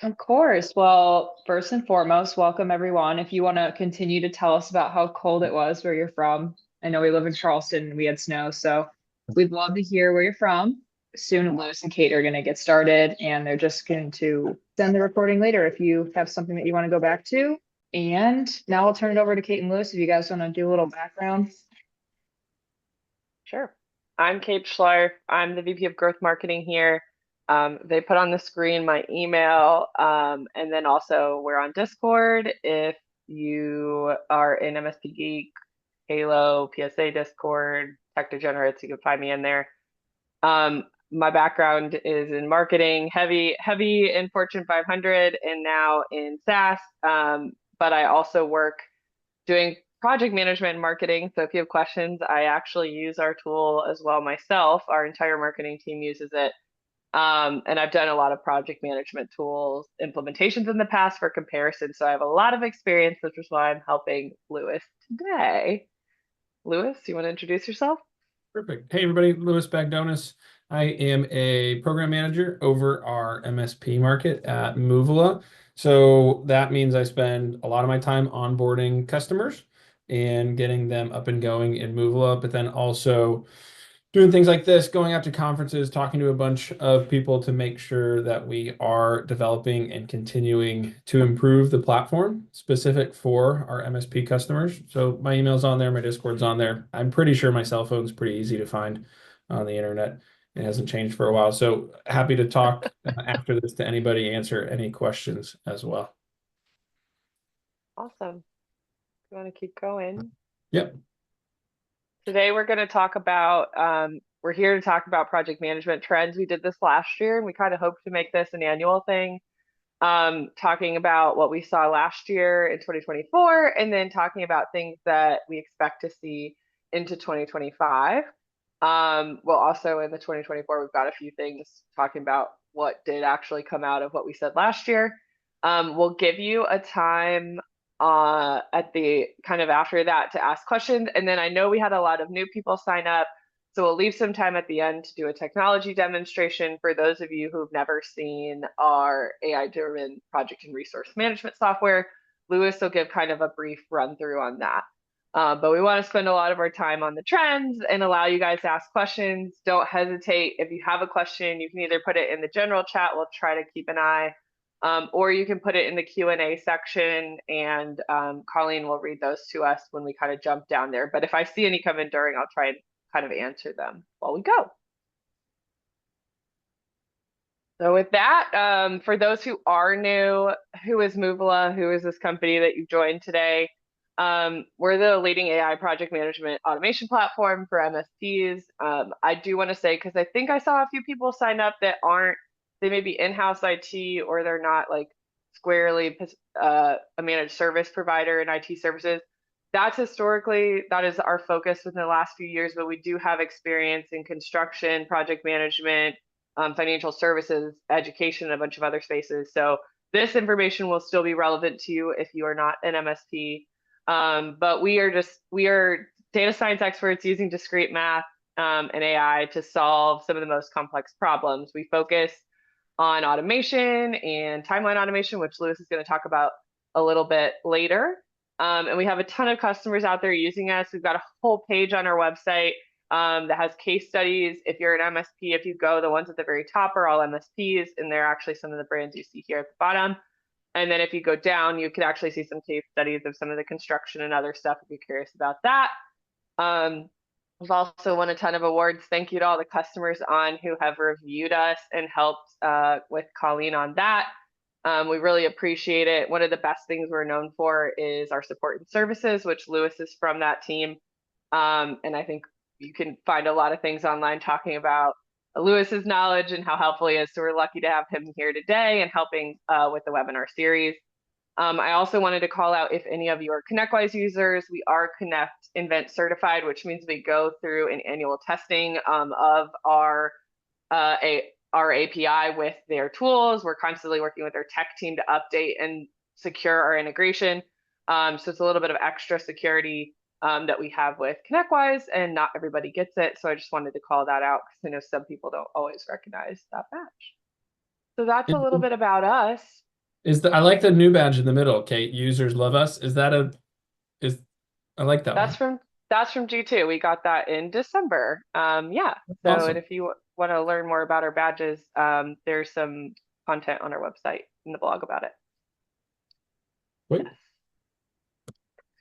Of course. Well, first and foremost, welcome everyone. If you want to continue to tell us about how cold it was where you're from, I know we live in Charleston and we had snow, so we'd love to hear where you're from. Soon, Lewis and Kate are going to get started, and they're just going to send the recording later if you have something that you want to go back to. And now I'll turn it over to Kate and Lewis if you guys want to do a little background. Sure. I'm Kate Schlarf. I'm the VP of Growth Marketing here. They put on the screen my email, and then also we're on Discord. If you are in MSP Geek, Halo, PSA Discord, Tech Degenerates, you can find me in there. My background is in marketing, heavy in Fortune 500 and now in SaaS. But I also work doing project management and marketing. So if you have questions, I actually use our tool as well myself. Our entire marketing team uses it. And I've done a lot of project management tools implementations in the past for comparison. So I have a lot of experience, which is why I'm helping Lewis today. Lewis, you want to introduce yourself? Perfect. Hey, everybody, Lewis Bagdonas. I am a program manager over our MSP market at Moovila. So that means I spend a lot of my time onboarding customers and getting them up and going in Moovila, but then also doing things like this, going out to conferences, talking to a bunch of people to make sure that we are developing and continuing to improve the platform specific for our MSP customers. So my email's on there, my Discord's on there. I'm pretty sure my cell phone's pretty easy to find on the internet. It hasn't changed for a while. So happy to talk after this to anybody, answer any questions as well. Awesome. You want to keep going? Yep. Today we're going to talk about, we're here to talk about project management trends. We did this last year and we kind of hope to make this an annual thing, talking about what we saw last year in 2024 and then talking about things that we expect to see into 2025. Well, also in the 2024, we've got a few things talking about what did actually come out of what we said last year. We'll give you a time at the kind of after that to ask questions. And then I know we had a lot of new people sign up. So we'll leave some time at the end to do a technology demonstration for those of you who've never seen our AI-driven project and resource management software. Lewis will give kind of a brief run through on that. But we want to spend a lot of our time on the trends and allow you guys to ask questions. Don't hesitate. If you have a question, you can either put it in the general chat. We'll try to keep an eye. Or you can put it in the Q&A section and Colleen will read those to us when we kind of jump down there. But if I see any come in during, I'll try and kind of answer them while we go. So with that, for those who are new, who is Moovila? Who is this company that you joined today? We're the leading AI project management automation platform for MSPs. I do want to say, because I think I saw a few people sign up that aren't, they may be in-house IT or they're not like squarely a managed service provider in IT services. That's historically, that is our focus within the last few years, but we do have experience in construction, project management, financial services, education, and a bunch of other spaces. So this information will still be relevant to you if you are not an MSP. But we are data science experts using discrete math and AI to solve some of the most complex problems. We focus on automation and timeline automation, which Lewis is going to talk about a little bit later. And we have a ton of customers out there using us. We've got a whole page on our website that has case studies. If you're an MSP, if you go, the ones at the very top are all MSPs, and they're actually some of the brands you see here at the bottom. And then if you go down, you could actually see some case studies of some of the construction and other stuff if you're curious about that. We've also won a ton of awards. Thank you to all the customers on who have reviewed us and helped with Colleen on that. We really appreciate it. One of the best things we're known for is our support and services, which Lewis is from that team. And I think you can find a lot of things online talking about Lewis's knowledge and how helpful he is. So we're lucky to have him here today and helping with the webinar series. I also wanted to call out if any of you are ConnectWise users, we are Connect Invent certified, which means we go through an annual testing of our API with their tools. We're constantly working with our tech team to update and secure our integration. So it's a little bit of extra security that we have with ConnectWise, and not everybody gets it. So I just wanted to call that out because I know some people don't always recognize that badge. So that's a little bit about us. I like the new badge in the middle, Kate. Users love us. Is I like that That's one. from G2. We got that in December. Yeah. That's So, and awesome. if you want to learn more about our badges, there's some content on our website in the blog about it. Wait. Yes.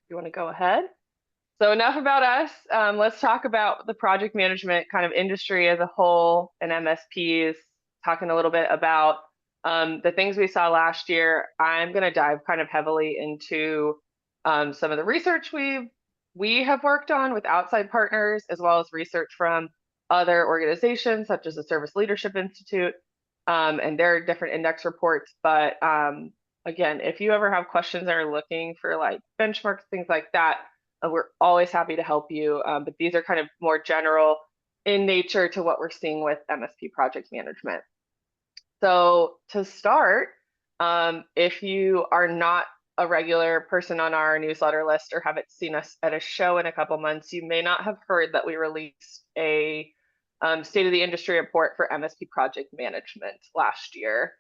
You want to go ahead? So enough about us. Let's talk about the project management kind of industry as a whole and MSPs, talking a little bit about the things we saw last year. I'm going to dive kind of heavily into some of the research we have worked on with outside partners, as well as research from other organizations such as the Service Leadership Institute and their different index reports. But again, if you ever have questions that are looking for like benchmarks, things like that, we're always happy to help you. But these are kind of more general in nature to what we're seeing with MSP project management. So to start, if you are not a regular person on our newsletter list or haven't seen us at a show in a couple months, you may not have heard that we released a state of the industry report for MSP project management last year.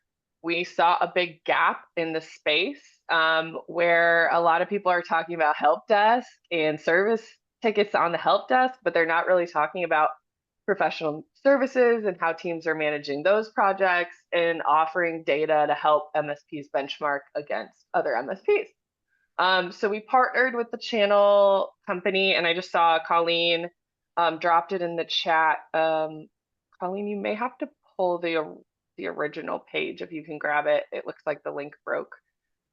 We saw a big gap in the space where a lot of people are talking about help desk and service tickets on the help desk, but they're not really talking about professional services and how teams are managing those projects and offering data to help MSPs benchmark against other MSPs. So we partnered with the channel company, and I just saw Colleen dropped it in the chat. Colleen, you may have to pull the original page if you can grab it. It looks like the link broke.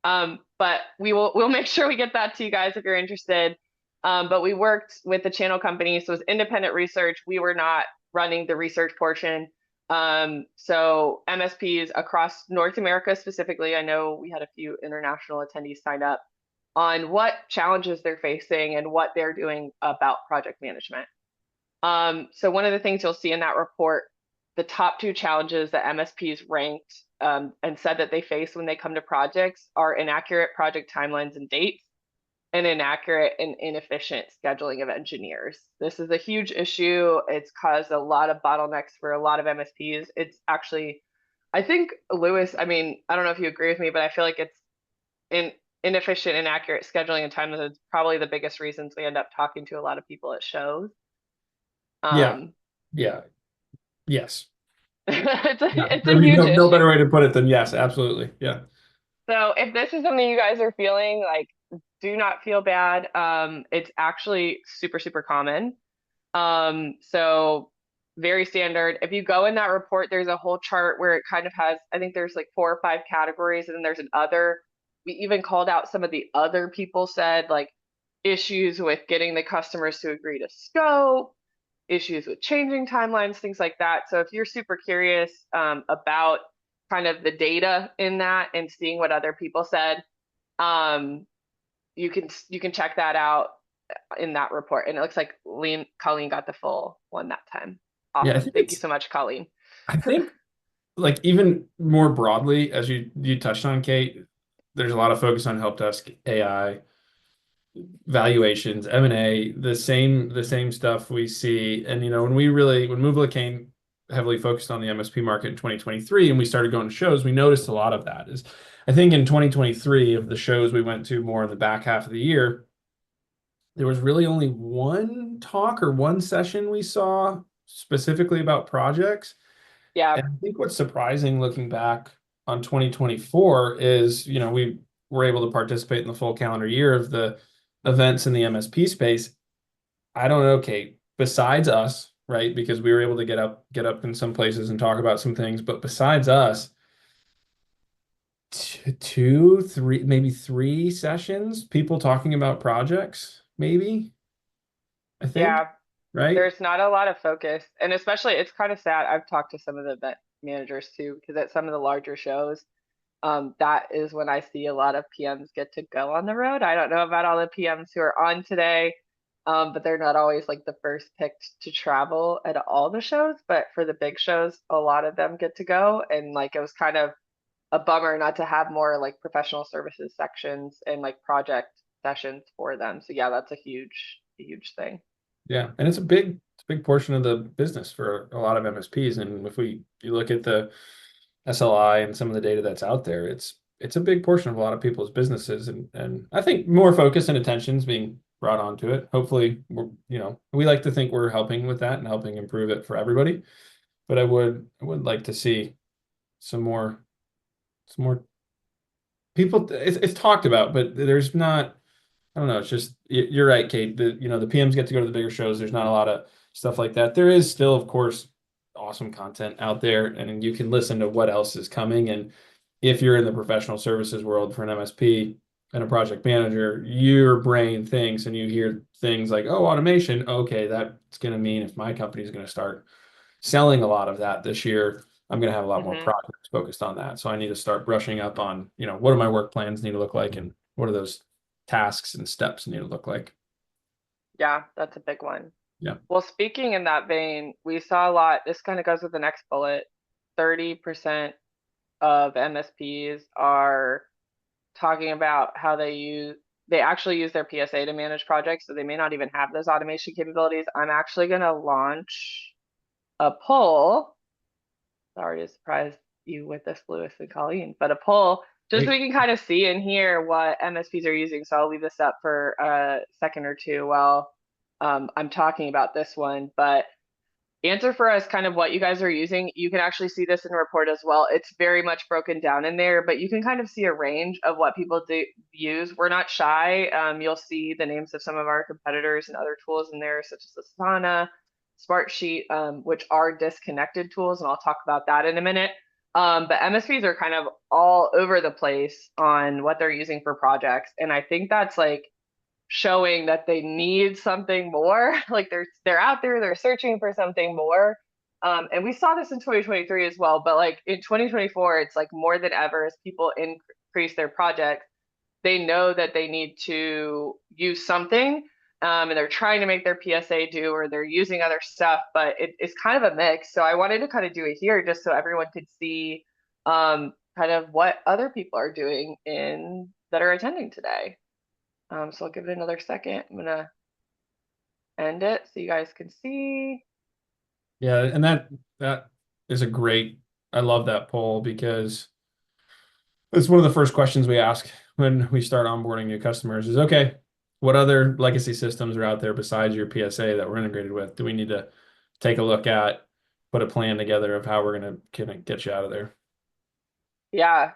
But we'll make sure we get that to you guys if you're interested. But we worked with the channel company, so it was independent research. We were not running the research portion. So MSPs across North America specifically, I know we had a few international attendees sign up on what challenges they're facing and what they're doing about project management. So one of the things you'll see in that report, the top two challenges that MSPs ranked and said that they face when they come to projects are inaccurate project timelines and dates and inaccurate and inefficient scheduling of engineers. This is a huge issue. It's caused a lot of bottlenecks for a lot of MSPs. It's actually, I think, Lewis, I mean, I don't know if you agree with me, but I feel like it's inefficient, inaccurate scheduling and timelines is probably the biggest reasons we end up talking to a lot of people at shows. Yeah. Yeah. Yes. it's Yeah. it's a There'd be huge no issue. better way to put it than yes, absolutely. Yeah. So if this is something you guys are feeling, like, do not feel bad. It's actually super, super common. So very standard. If you go in that report, there's a whole chart where it kind of has, I think there's like 4 or 5 categories, and then there's an other. We even called out some of the other people said, like, issues with getting the customers to agree to scope, issues with changing timelines, things like that. So if you're super curious about kind of the data in that and seeing what other people said, you can check that out in that report. And it looks like Colleen got the full one that time. Yeah, Awesome. Thank you so much, Colleen. I think like even more broadly, as you touched on, Kate, there's a lot of focus on help desk, AI, valuations, M&A, the same stuff we see. And when Moovila came heavily focused on the MSP market in 2023 and we started going to shows, we noticed a lot of that. Is I think in 2023 of the shows we went to more in the back half of the year, there was really only one talk or one session we saw specifically about projects. Yeah. And I think what's surprising looking back on 2024 is, we were able to participate in the full calendar year of the events in the MSP space. I don't know, Kate, besides us, right? Because we were able to get up in some places and talk about some things, but besides us, two, three, maybe 3 sessions, people talking about projects, maybe, I think, Yeah. right? There's not a lot of focus. And especially, it's kind of sad. I've talked to some of the event managers too, because at some of the larger shows, that is when I see a lot of PMs get to go on the road. I don't know about all the PMs who are on today, but they're not always like the first picked to travel at all the shows. But for the big shows, a lot of them get to go. And like, it was kind of a bummer not to have more like professional services sections and like project sessions for them. So yeah, that's a huge thing. Yeah, and it's a big portion of the business for a lot of MSPs. And if you look at the SLI and some of the data that's out there, it's it's a big portion of a lot of people's businesses, and I think more focus and attention is being brought onto it. Hopefully, we like to think we're helping with that and helping improve it for everybody. But I would like to see some more people. It's talked about, but there's not. I don't know. It's just you're right, Kate. The PMs get to go to the bigger shows. There's not a lot of stuff like that. There is still, of course, awesome content out there, and you can listen to what else is coming. And if you're in the professional services world for an MSP and a project manager, your brain thinks and you hear things like, "Oh, automation. Okay, that's going to mean if my company is going to start selling a lot of that this year, I'm going to have a lot more Hmm. projects focused on that. So I need to start brushing up on, what do my work plans need to look like and what are those tasks and steps need to look like." Yeah, that's a big one. Yeah. Well, speaking in that vein, we saw a lot. This kind of goes with the next bullet. 30% of MSPs are talking about how they actually use their PSA to manage projects, so they may not even have those automation capabilities. I'm actually going to launch a poll. Sorry to surprise you with this, Lewis and Colleen, but a poll just so Great. we can kind of see and hear what MSPs are using. So I'll leave this up for a second or two while I'm talking about this one. But answer for us kind of what you guys are using. You can actually see this in the report as well. It's very much broken down in there, but you can kind of see a range of what people do use. We're not shy. You'll see the names of some of our competitors and other tools in there, such as Asana, Smartsheet, which are disconnected tools, and I'll talk about that in a minute. But MSPs are kind of all over the place on what they're using for projects, and I think that's like showing that they need something more. Like they're out there, they're searching for something more. And we saw this in 2023 as well, but like in 2024, it's like more than ever as people increase their projects, they know that they need to use something. And they're trying to make their PSA do, or they're using other stuff, but it's kind of a mix. So I wanted to kind of do it here just so everyone could see kind of what other people are doing in that are attending today. So I'll give it another second. I'm gonna end it so you guys can see. Yeah, and that is a great. I love that poll because it's one of the first questions we ask when we start onboarding new customers is, okay, what other legacy systems are out there besides your PSA that we're integrated with? Do we need to take a look at, put a plan together of how we're gonna get you out of there? Yeah.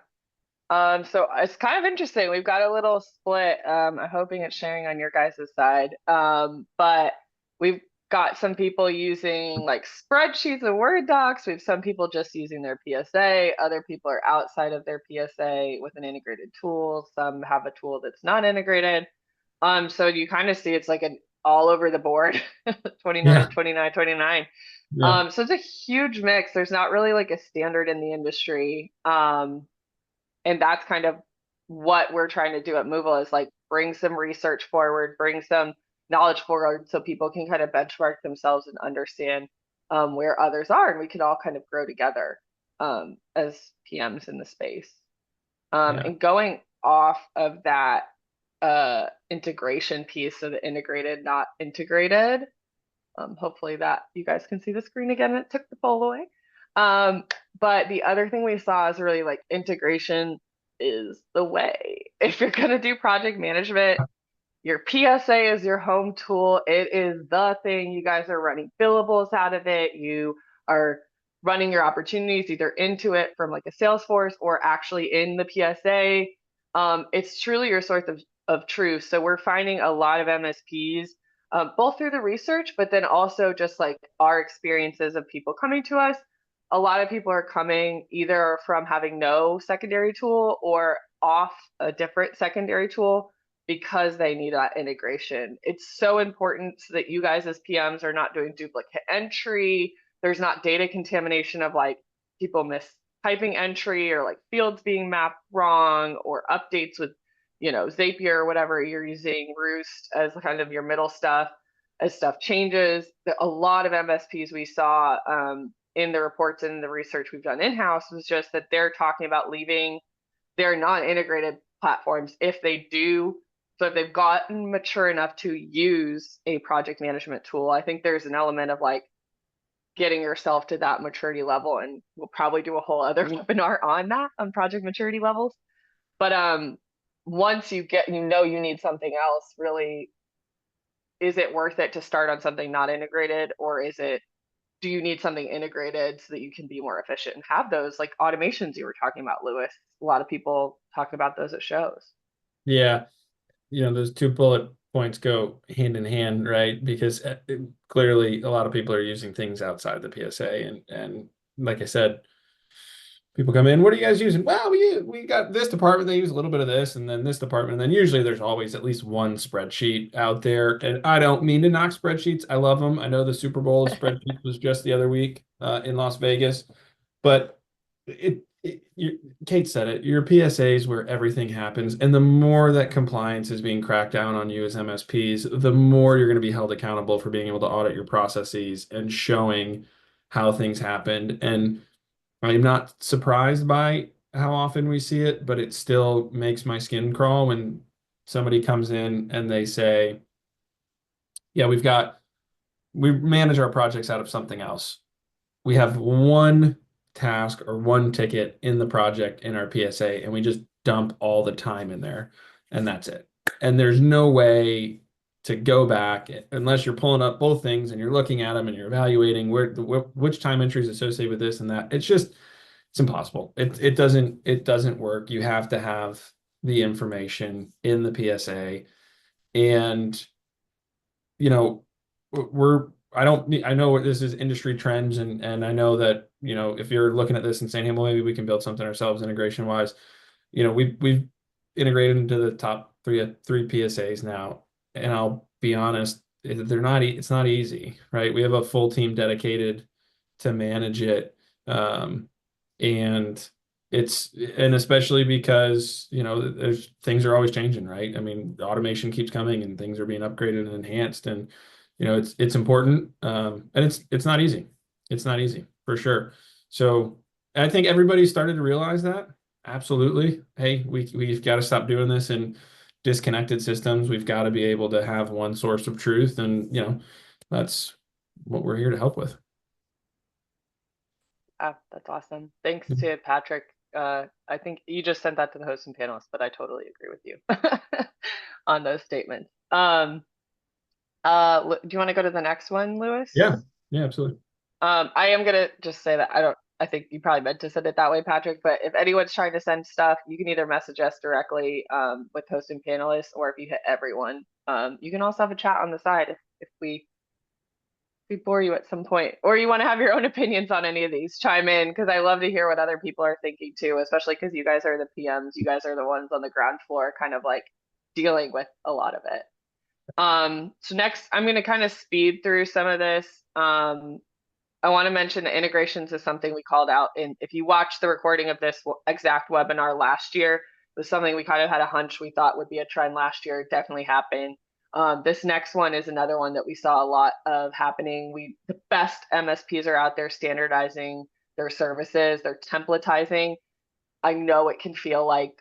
So it's kind of interesting. We've got a little split. I'm hoping it's sharing on your guys' side. But we've got some people using like spreadsheets and Word docs. We have some people just using their PSA. Other people are outside of their PSA with an integrated tool. Some have a tool that's not integrated. So you kind of see it's like an all over the board, 29, Yeah, 29, 29. yeah, So it's a huge mix. There's not really like a standard in the industry. And that's kind of what we're trying to do at Moovila is like bring some research forward, bring some knowledge forward so people can kind of benchmark themselves and understand where others are, and we can all kind of grow together as PMs in the space. yeah, And going off of that integration piece, so the integrated, not integrated. Hopefully that you guys can see the screen again. It took the poll away. But the other thing we saw is really like integration is the way. If you're going to do project management, your PSA is your home tool. It is the thing. You guys are running billables out of it. You are running your opportunities either into it from like a Salesforce or actually in the PSA. It's truly your source of truth. So we're finding a lot of MSPs, both through the research, but then also just like our experiences of people coming to us. A lot of people are coming either from having no secondary tool or off a different secondary tool because they need that integration. It's so important so that you guys as PMs are not doing duplicate entry. There's not data contamination of like people mistyping entry or like fields being mapped wrong or updates with, Zapier or whatever you're using, Roost as kind of your middle stuff. As stuff changes, a lot of MSPs we saw in the reports and the research we've done in-house was just that they're talking about leaving their non-integrated platforms if they do. So if they've gotten mature enough to use a project management tool, I think there's an element of like getting yourself to that maturity level. And we'll probably do a whole other webinar on that, on project maturity levels. But once you get, you need something else, really, is it worth it to start on something not integrated, or do you need something integrated so that you can be more efficient and have those like automations you were talking about, Lewis? A lot of people talk about those at shows. Yeah, those two bullet points go hand in hand, right? Because clearly a lot of people are using things outside the PSA, and like I said, people come in, what are you guys using? Well, we got this department, they use a little bit of this, and then this department, and then usually there's always at least one spreadsheet out there. And I don't mean to knock spreadsheets. I love them. I know the Super Bowl of spreadsheets was just the other week in Las Vegas, but Kate said it, your PSA is where everything happens. And the more that compliance is being cracked down on you as MSPs, the more you're going to be held accountable for being able to audit your processes and showing how things happened. And I'm not surprised by how often we see it, but it still makes my skin crawl when somebody comes in and they say, yeah, we manage our projects out of something else. We have one task or one ticket in the project in our PSA, and we just dump all the time in there, and that's it. And there's no way to go back unless you're pulling up both things and you're looking at them and you're evaluating which time entries associated with this and that. It's impossible. It doesn't work. You have to have the information in the PSA, and you know, I know this is industry trends, and I know that, if you're looking at this and saying, hey, well, maybe we can build something ourselves integration wise, we've integrated into the top three PSAs now. And I'll be honest, it's not easy, right? We have a full team dedicated to manage it. And and especially because, there's things are always changing, right? I mean, automation keeps coming and things are being upgraded and enhanced, and it's important. And it's not easy. It's not easy for sure. So I think everybody started to realize that. Absolutely. Hey, we've got to stop doing this in disconnected systems. We've got to be able to have one source of truth, and that's what we're here to help with. That's awesome. Thanks to Patrick. I think you just sent that to the host and panelists, but I totally agree with you on those statements. Do you want to go to the next one, Lewis? Yeah, absolutely. I am gonna just say that I think you probably meant to send it that way, Patrick, but if anyone's trying to send stuff, you can either message us directly with host and panelists, or if you hit everyone, you can also have a chat on the side if we bore you at some point, or you want to have your own opinions on any of these, chime in, because I love to hear what other people are thinking too, especially because you guys are the PMs, you guys are the ones on the ground floor kind of like dealing with a lot of it. So next I'm going to kind of speed through some of this. I want to mention that integrations is something we called out, and if you watch the recording of this exact webinar last year, it was something we kind of had a hunch we thought would be a trend last year. It definitely happened. This next one is another one that we saw a lot of happening. The best MSPs are out there standardizing their services, they're templatizing. I know it can feel like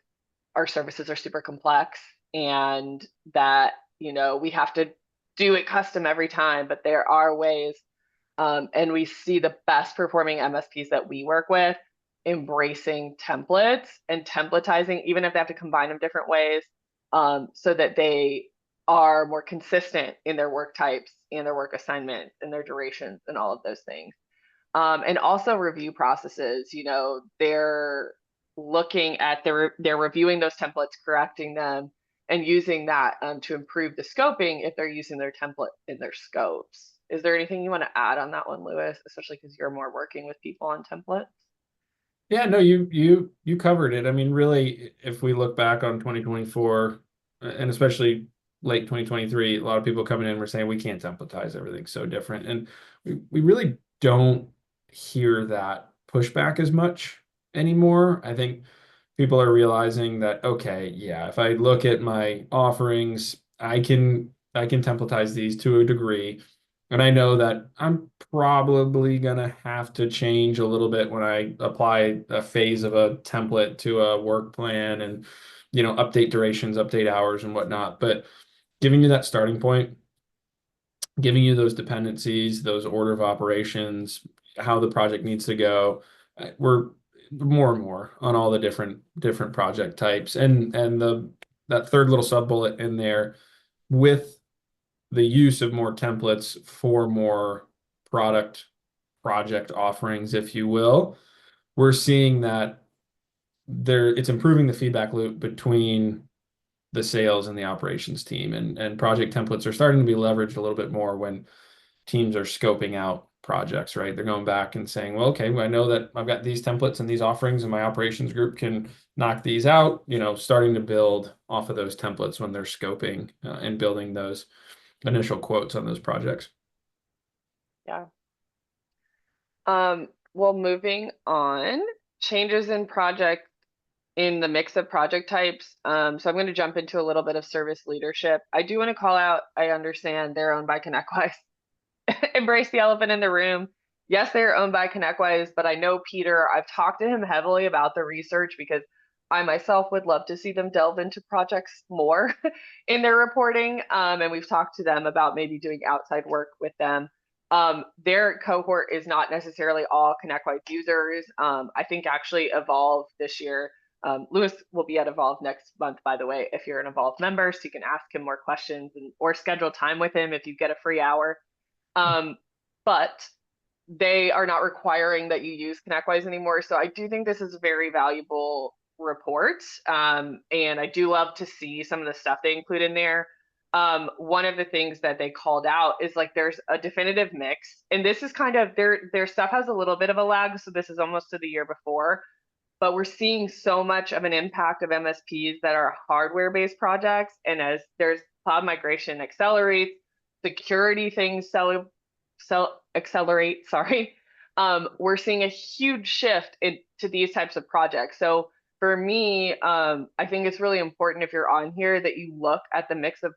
our services are super complex and that, we have to do it custom every time, but there are ways. And we see the best performing MSPs that we work with embracing templates and templatizing, even if they have to combine them different ways, so that they are more consistent in their work types and their work assignments and their durations and all of those things. And also review processes, they're looking at they're reviewing those templates, correcting them, and using that to improve the scoping if they're using their template in their scopes. Is there anything you want to add on that one, Lewis, especially because you're more working with people on templates? Yeah, no, you covered it. I mean, really, if we look back on 2024, and especially late 2023, a lot of people coming in were saying we can't templatize, everything's so different. And we really don't hear that pushback as much anymore. I think people are realizing that, okay, yeah, if I look at my offerings, I can templatize these to a degree. And I know that I'm probably gonna have to change a little bit when I apply a phase of a template to a work plan, and update durations, update hours and whatnot. But giving you that starting point, giving you those dependencies, those order of operations, how the project needs to go, we're more and more on all the different project types, and that third little sub bullet in there with the use of more templates for more project offerings, if you will. We're seeing that it's improving the feedback loop between the sales and the operations team, and project templates are starting to be leveraged a little bit more when teams are scoping out projects, right? They're going back and saying, well, okay, I know that I've got these templates and these offerings and my operations group can knock these out, starting to build off of those templates when they're scoping and building those initial quotes on those projects. Yeah. Well, moving on, changes in the mix of project types. So I'm going to jump into a little bit of service leadership. I do want to call out, I understand they're owned by ConnectWise. Embrace the elephant in the room. Yes, they're owned by ConnectWise, but I know Peter, I've talked to him heavily about the research because I myself would love to see them delve into projects more in their reporting. And we've talked to them about maybe doing outside work with them. Their cohort is not necessarily all ConnectWise users. I think actually Evolve this year, Lewis will be at Evolve next month, by the way, if you're an Evolve member, so you can ask him more questions or schedule time with him if you get a free hour. But they are not requiring that you use ConnectWise anymore. So I do think this is a very valuable report. And I do love to see some of the stuff they include in there. One of the things that they called out is like there's a definitive mix. And this is kind of their stuff has a little bit of a lag. So this is almost to the year before. But we're seeing so much of an impact of MSPs that are hardware-based projects. And as there's cloud migration accelerates, security things accelerate, sorry. We're seeing a huge shift into these types of projects. So for me, I think it's really important if you're on here that you look at the mix of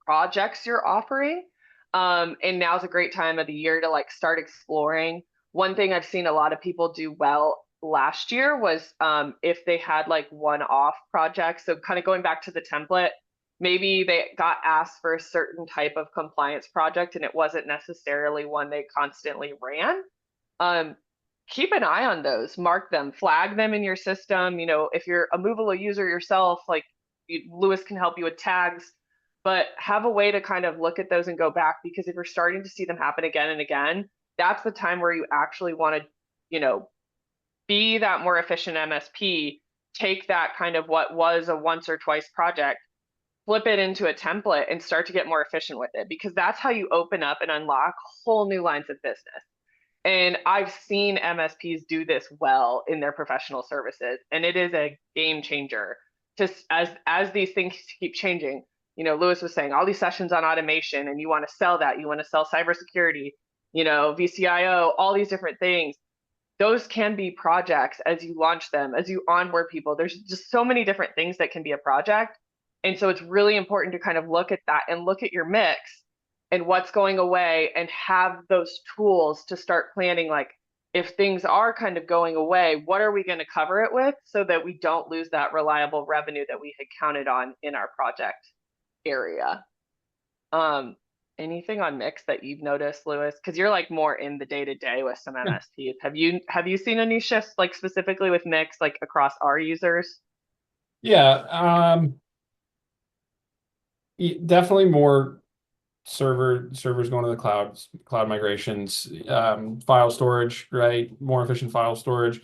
projects you're offering. And now's a great time of the year to like start exploring. One thing I've seen a lot of people do well last year was if they had like one-off projects. So kind of going back to the template, maybe they got asked for a certain type of compliance project and it wasn't necessarily one they constantly ran. Keep an eye on those, mark them, flag them in your system. If you're a Moovila user yourself, like Lewis can help you with tags, but have a way to kind of look at those and go back, because if you're starting to see them happen again and again, that's the time where you actually want to, be that more efficient MSP, take that kind of what was a once or twice project, flip it into a template and start to get more efficient with it, because that's how you open up and unlock whole new lines of business. And I've seen MSPs do this well in their professional services, and it is a game changer. Just as these things keep changing, Lewis was saying all these sessions on automation, and you want to sell that, you want to sell cybersecurity, VCIO, all these different things. Those can be projects as you launch them, as you onboard people. There's just so many different things that can be a project. And so it's really important to kind of look at that and look at your mix and what's going away, and have those tools to start planning, like if things are kind of going away, what are we going to cover it with so that we don't lose that reliable revenue that we had counted on in our project area. Anything on mix that you've noticed, Lewis? Because you're like more in the day-to-day with some MSPs. Have you seen any shifts like specifically with mix, like across our users? Yeah, definitely more servers going to the cloud migrations, file storage, right? More efficient file storage.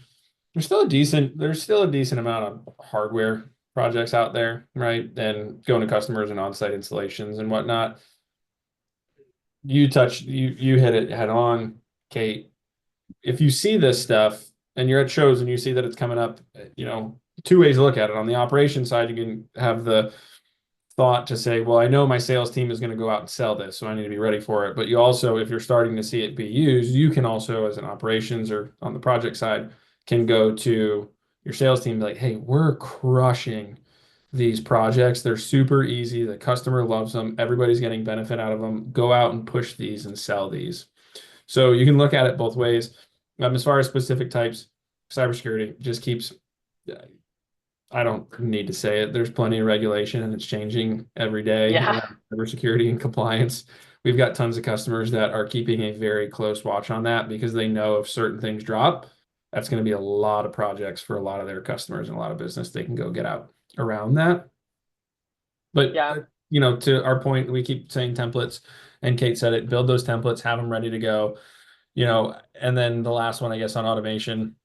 There's still a decent amount of hardware projects out there, right? And going to customers and on-site installations and whatnot. You hit it head on, Kate. If you see this stuff and you're at shows and you see that it's coming up, two ways to look at it. On the operation side, you can have the thought to say, well, I know my sales team is going to go out and sell this, so I need to be ready for it. But you also, if you're starting to see it be used, you can also, as an operations or on the project side, can go to your sales team and be like, hey, we're crushing these projects. They're super easy. The customer loves them. Everybody's getting benefit out of them. Go out and push these and sell these. So you can look at it both ways. As far as specific types, cybersecurity just keeps, I don't need to say it. There's plenty of regulation and it's changing every day. Yeah. Cybersecurity and compliance. We've got tons of customers that are keeping a very close watch on that because they know if certain things drop, That's going to be a lot of projects for a lot of their customers and a lot of business they can go get out around that. But Yeah. To our point, we keep saying templates, and Kate said it, build those templates, have them ready to go. And then the last one, I guess, on automation,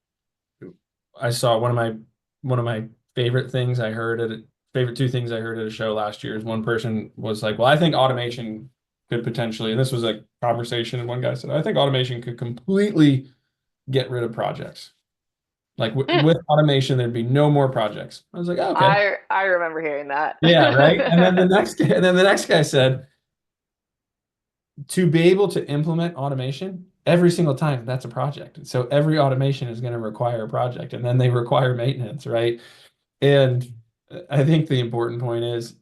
I saw one of my favorite things I heard favorite two things I heard at a show last year is one person was like, well, I think automation could potentially, and this was a conversation, and one guy said, I think automation could completely get rid of projects. Like with automation, there'd be no more projects. I was like, oh, okay. I remember hearing that. Yeah, right. And then the next guy said, to be able to implement automation every single time, that's a project. So every automation is going to require a project, and then they require maintenance, right? And I think the important point is,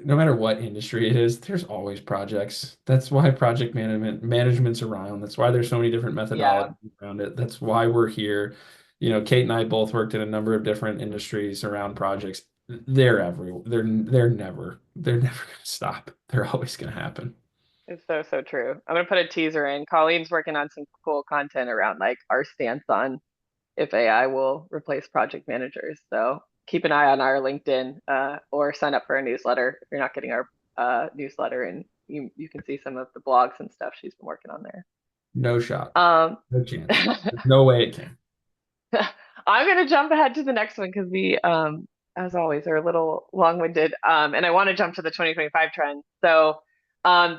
no matter what industry it is, there's always projects. That's why project management's around. That's why there's so many different Yeah. methodologies around it. That's why we're here. Kate and I both worked in a number of different industries around projects. They're everywhere. They're never going to stop. They're always going to happen. It's so, so true. I'm gonna put a teaser in. Colleen's working on some cool content around like our stance on if AI will replace project managers. So keep an eye on our LinkedIn or sign up for our newsletter if you're not getting our newsletter, and you can see some of the blogs and stuff she's been working on there. No shot. Um, No chance. There's no way it can. I'm gonna jump ahead to the next one because we, as always, are a little long-winded. And I want to jump to the 2025 trend. So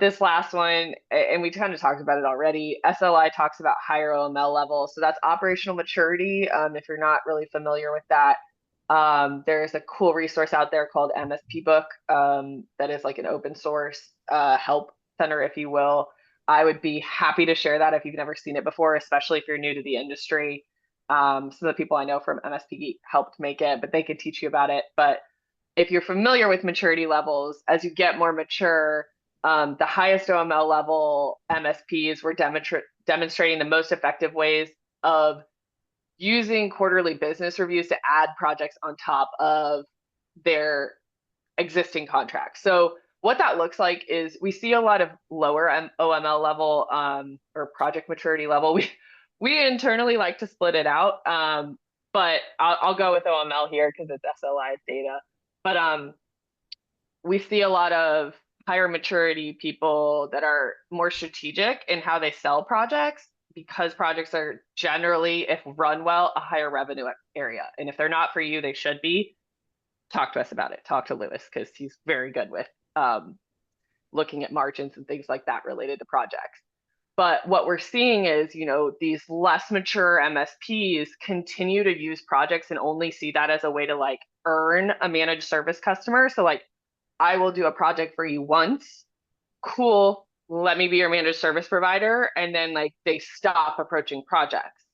this last one, and we kind of talked about it already. SLI talks about higher OML levels. So that's operational maturity. If you're not really familiar with that, there's a cool resource out there called MSP Book that is like an open source help center, if you will. I would be happy to share that if you've never seen it before, especially if you're new to the industry. Some of the people I know from MSP helped make it, but they could teach you about it. But if you're familiar with maturity levels, as you get more mature, the highest OML level MSPs were demonstrating the most effective ways of using quarterly business reviews to add projects on top of their existing contracts. So what that looks like is we see a lot of lower OML level or project maturity level. We internally like to split it out, but I'll go with OML here because it's SLI data. But we see a lot of higher maturity people that are more strategic in how they sell projects, because projects are generally, if run well, a higher revenue area. And if they're not for you, they should be. Talk to us about it. Talk to Lewis because he's very good with looking at margins and things like that related to projects. But what we're seeing is, these less mature MSPs continue to use projects and only see that as a way to like earn a managed service customer. So like, I will do a project for you once. Cool. Let me be your managed service provider. And then like they stop approaching projects.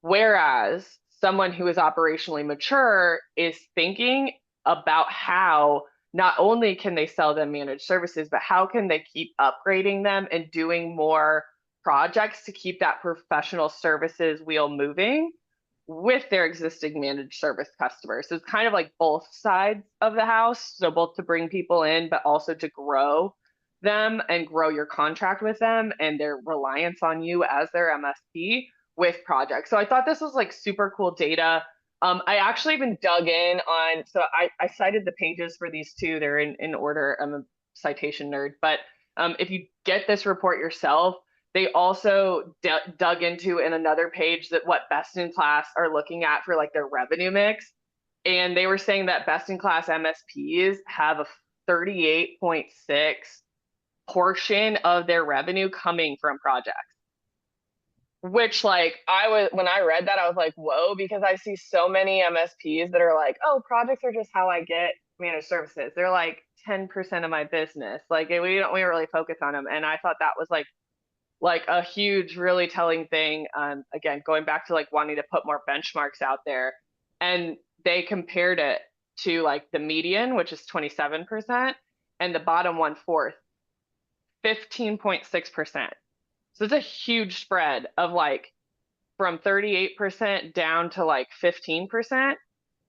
Whereas someone who is operationally mature is thinking about how not only can they sell them managed services, but how can they keep upgrading them and doing more projects to keep that professional services wheel moving with their existing managed service customers. So it's kind of like both sides of the house. So both to bring people in, but also to grow them and grow your contract with them and their reliance on you as their MSP with projects. So I thought this was like super cool data. I actually even dug in on, so I cited the pages for these two. They're in order. I'm a citation nerd, but if you get this report yourself, they also dug into in another page that what best in class are looking at for like their revenue mix. And they were saying that best in class MSPs have a 38.6 portion of their revenue coming from projects. Which like when I read that, I was like, whoa, because I see so many MSPs that are like, oh, projects are just how I get managed services. They're like 10% of my business. Like we don't really focus on them. And I thought that was like a huge, really telling thing. Again, going back to like wanting to put more benchmarks out there. And they compared it to like the median, which is 27%, and the bottom 1/4, 15.6%. So it's a huge spread of like from 38% down to like 15%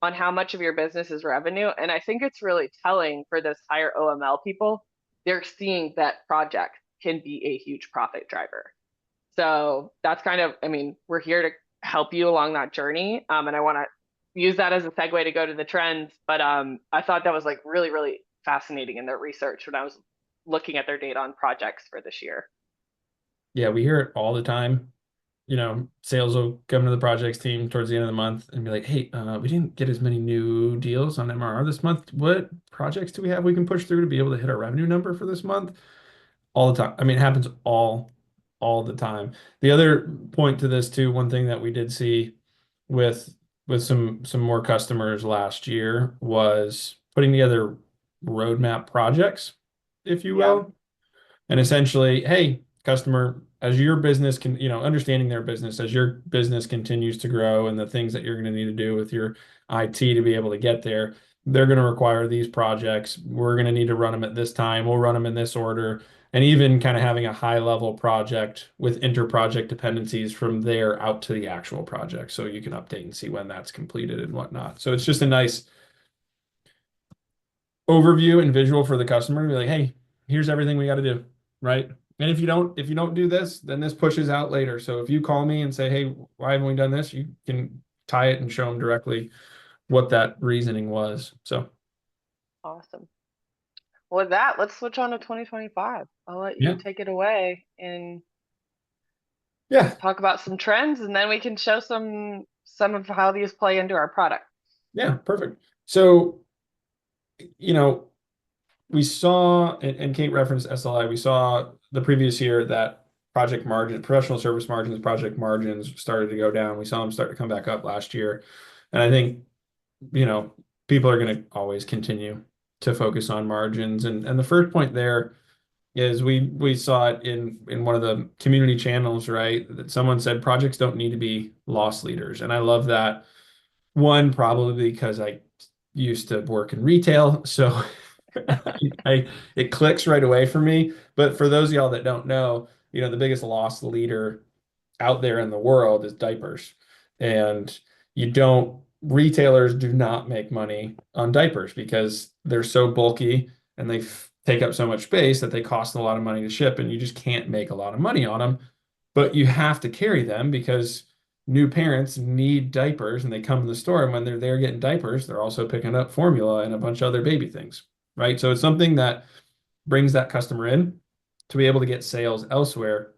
on how much of your business is revenue. And I think it's really telling for those higher OML people. They're seeing that project can be a huge profit driver. So that's kind of, I mean, we're here to help you along that journey. And I want to use that as a segue to go to the trends. But I thought that was like really, really fascinating in their research when I was looking at their data on projects for this year. Yeah, we hear it all the time. Sales will come to the projects team towards the end of the month and be like, hey, we didn't get as many new deals on MRR this month. What projects do we have we can push through to be able to hit our revenue number for this month? All the time. I mean, it happens all the time. The other point to this too, one thing that we did see with some more customers last year was putting together roadmap projects, if you Yeah. will. And essentially, hey, customer, as your business can, understanding their business, as your business continues to grow and the things that you're going to need to do with your IT to be able to get there, they're going to require these projects. We're going to need to run them at this time. We'll run them in this order. And even kind of having a high level project with inter-project dependencies from there out to the actual project. So you can update and see when that's completed and whatnot. So it's just a nice overview and visual for the customer to be like, hey, here's everything we got to do, right? And if you don't do this, then this pushes out later. So if you call me and say, hey, why haven't we done this? You can tie it and show them directly what that reasoning was. So Awesome. Well, with that, let's switch on to 2025. I'll let you yeah, take it away and yeah, talk about some trends, and then we can show some of how these play into our product. yeah, perfect. So, you know, we saw, and Kate referenced SLI, we saw the previous year that project margin, professional service margins, project margins started to go down. We saw them start to come back up last year. And I think, people are going to always continue to focus on margins. And the first point there is we saw it in one of the community channels, right? That someone said projects don't need to be loss leaders. And I love that. One, probably because I used to work in retail, so it clicks right away for me. But for those of y'all that don't know, the biggest loss leader out there in the world is diapers. And retailers do not make money on diapers because they're so bulky and they take up so much space that they cost a lot of money to ship, and you just can't make a lot of money on them. But you have to carry them because new parents need diapers and they come to the store, and when they're there getting diapers, they're also picking up formula and a bunch of other baby things, right? So it's something that brings that customer in to be able to get sales elsewhere.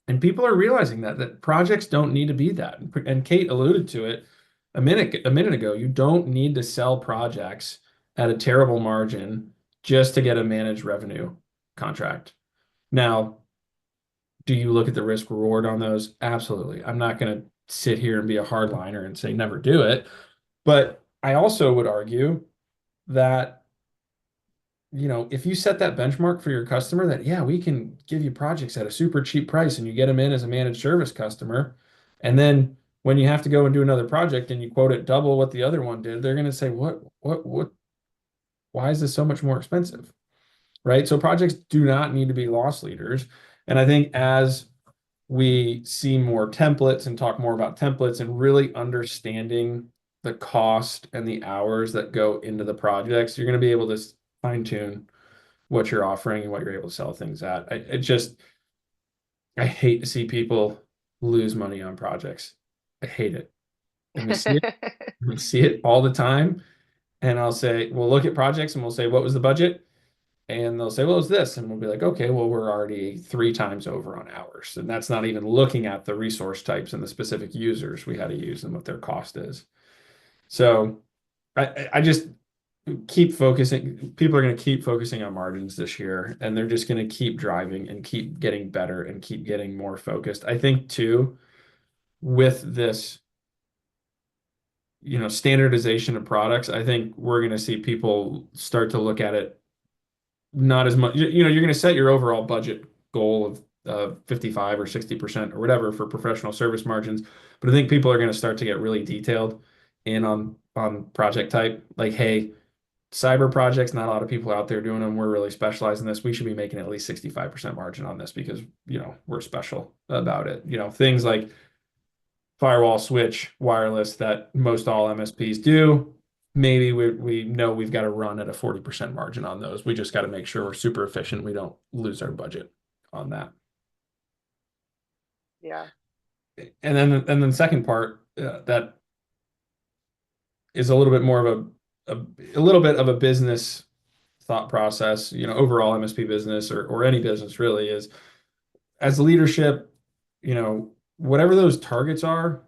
And people are realizing that projects don't need to be that. And Kate alluded to it a minute ago. You don't need to sell projects at a terrible margin just to get a managed revenue contract. Now, do you look at the risk reward on those? Absolutely. I'm not going to sit here and be a hardliner and say never do it. But I also would argue that, if you set that benchmark for your customer that, yeah, we can give you projects at a super cheap price and you get them in as a managed service customer. And then when you have to go and do another project and you quote it double what the other one did, they're going to say, why is this so much more expensive? Right? So projects do not need to be loss leaders. And I think as we see more templates and talk more about templates and really understanding the cost and the hours that go into the projects, you're going to be able to fine tune what you're offering and what you're able to sell things at. I hate to see people lose money on projects. I hate it. And we see it all the time. And I'll say, we'll look at projects and we'll say, what was the budget? And they'll say, well, it's this. And we'll be like, okay, well, we're already 3 times over on hours. And that's not even looking at the resource types and the specific users we had to use and what their cost is. So I just keep focusing. People are going to keep focusing on margins this year, and they're just going to keep driving and keep getting better and keep getting more focused. I think too, with this, standardization of products, I think we're going to see people start to look at it not as much. You're going to set your overall budget goal of 55 or 60% or whatever for professional service margins, but I think people are going to start to get really detailed in on project type. Like, hey, cyber projects, not a lot of people out there doing them. We're really specialized in this. We should be making at least 65% margin on this because, we're special about it. Things like firewall, switch, wireless that most all MSPs do. Maybe we know we've got to run at a 40% margin on those. We just got to make sure we're super efficient. We don't lose our budget on that. Yeah. then the second part that is a little bit more of a little bit of a business thought process, overall MSP business or any business really is as leadership, whatever those targets are,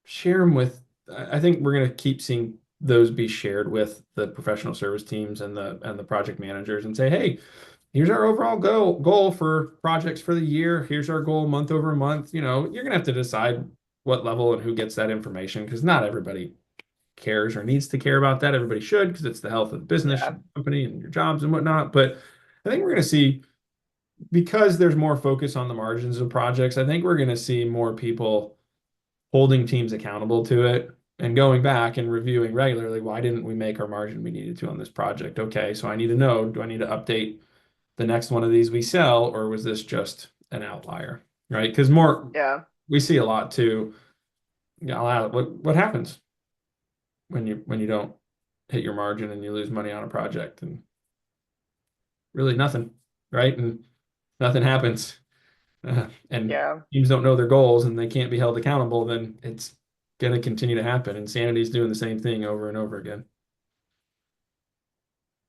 share them with, I think we're going to keep seeing those be shared with the professional service teams and the project managers and say, hey, here's our overall goal for projects for the year. Here's our goal month over month. You're gonna have to decide what level and who gets that information because not everybody cares or needs to care about that. Everybody should because it's the health of the business, Yeah. your company, and your jobs and whatnot. But I think we're gonna see because there's more focus on the margins of projects. I think we're gonna see more people holding teams accountable to it and going back and reviewing regularly. Why didn't we make our margin we needed to on this project? Okay, so I need to know, do I need to update the next one of these we sell, or was this just an outlier, right? Because Yeah. we see a lot too. What happens when you don't hit your margin and you lose money on a project and really nothing, right? And nothing happens, and Yeah. teams don't know their goals and they can't be held accountable. Then it's going to continue to happen. Insanity is doing the same thing over and over again.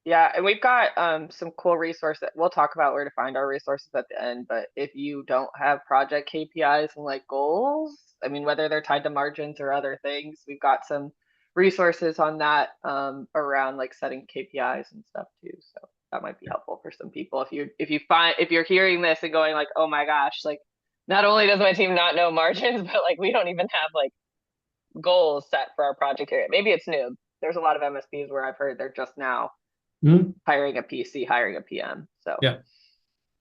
Yeah, and we've got some cool resources. We'll talk about where to find our resources at the end, but if you don't have project KPIs and like goals, I mean, whether they're tied to margins or other things, we've got some resources on that around like setting KPIs and stuff too. So that might be helpful for some people if you're hearing this and going like, oh my gosh, like not only does my team not know margins, but like we don't even have like goals set for our project area. Maybe it's new. There's a lot of MSPs where I've heard they're just now hiring a PC, hiring a PM. So Yeah.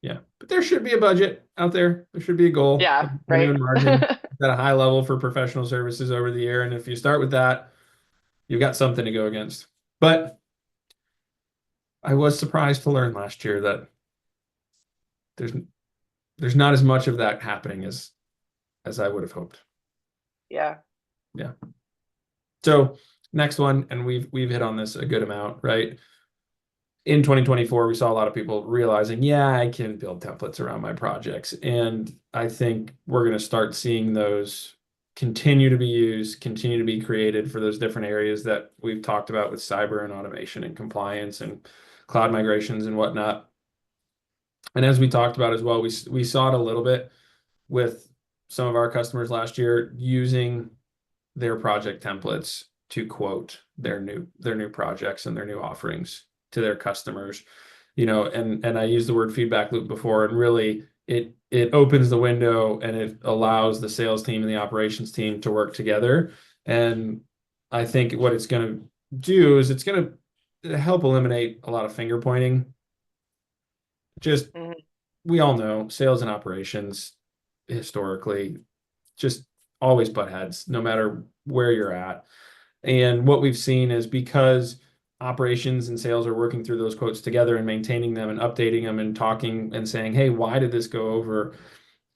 Yeah. But there should be a budget out there. There should be a goal. yeah, Revenue right. and margin at a high level for professional services over the year. And if you start with that, you've got something to go against. But I was surprised to learn last year that there's there's not as much of that happening as I would have hoped. Yeah. Yeah. So next one, and we've hit on this a good amount, right? In 2024, we saw a lot of people realizing, yeah, I can build templates around my projects. And I think we're going to start seeing those continue to be used, continue to be created for those different areas that we've talked about with cyber and automation and compliance and cloud migrations and whatnot. And as we talked about as well, we saw it a little bit with some of our customers last year using their project templates to quote their new projects and their new offerings to their customers. And I used the word feedback loop before, and really it opens the window and it allows the sales team and the operations team to work together. And I think what it's going to do is it's going to help eliminate a lot of finger pointing. Just we all know sales and operations historically just always butt heads, no matter where you're at. And what we've seen is because operations and sales are working through those quotes together and maintaining them and updating them and talking and saying, hey, why did this go over?